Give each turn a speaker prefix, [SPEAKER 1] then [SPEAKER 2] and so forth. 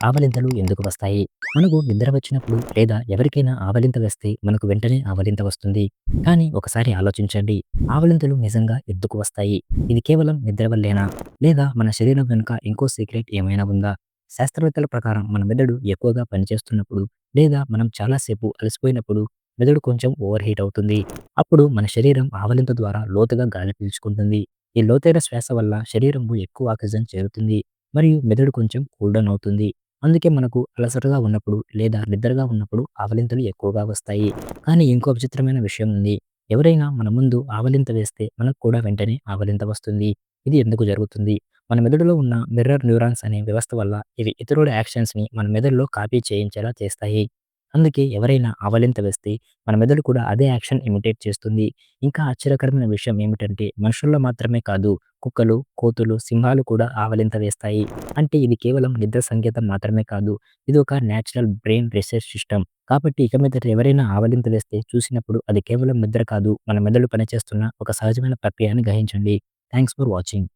[SPEAKER 1] ఆవలింతలు ఎందుకు వస్తాయి? మనకు నిద్ర వచ్చినప్పుడు లేదా ఎవరికైనా ఆవలింత వేస్తే మనకు వెంటనే ఆవలింత వస్తుంది. కానీ ఒకసారి ఆలోచించండి. ఆవలింతలు నిజంగా ఎందుకు వస్తాయి? ఇది కేవలం నిద్ర వల్లేనా? లేదా మన శరీరం వెనుక ఇంకో సీక్రెట్ ఏమైనా ఉందా? శాస్త్రవేత్తల ప్రకారం మన మెదడు ఎక్కువగా పనిచేస్తున్నప్పుడు లేదా మనం చాలా సేపు అలసిపోయినప్పుడు మెదడు కొంచెం ఓవర్ హీట్ అవుతుంది. అప్పుడు మన శరీరం ఆవలింత ద్వారా లోతుగా గాలి పీల్చుకుంటుంది. ఈ లోతైన శ్వాస వల్ల శరీరంకు ఎక్కువ ఆక్సిజన్ చేరుతుంది. మరియు మెదడు కొంచెం కూల్ డౌన్ అవుతుంది. అందుకే మనకు అలసటగా ఉన్నప్పుడు లేదా నిద్రగా ఉన్నప్పుడు ఆవలింతలు ఎక్కువగా వస్తాయి. కానీ ఇంకో విచిత్రమైన విషయం ఉంది. ఎవరైనా మన ముందు ఆవలింత వేస్తే మనకు కూడా వెంటనే ఆవలింత వస్తుంది. ఇది ఎందుకు జరుగుతుంది? మన మెదడులో ఉన్న మిర్రర్ న్యూరాన్స్ అనే వ్యవస్థ వల్ల ఇవి ఇతరుల యాక్షన్స్‌ని మన మెదడులో కాపీ చేయించేలా చేస్తాయి. అందుకే ఎవరైనా ఆవలింత వేస్తే మన మెదడు కూడా అదే యాక్షన్ ఇమిటేట్ చేస్తుంది. ఇంకా ఆశ్చర్యకరమైన విషయం ఏమిటంటే మనుషుల్లో మాత్రమే కాదు, కుక్కలు, కోతులు, సింహాలు కూడా ఆవలింత వేస్తాయి. అంటే ఇది కేవలం నిద్ర సంకేతం మాత్రమే కాదు. ఇది ఒక నేచురల్ బ్రెయిన్ రీసెర్చ్ సిస్టమ్. కాబట్టి ఇక మీదట ఎవరైనా ఆవలింత వేస్తే చూసినప్పుడు అది కేవలం నిద్ర కాదు, మన మెదడు పనిచేస్తున్న ఒక సహజమైన ప్రక్రియ అని గ్రహించండి. Thanks for watching.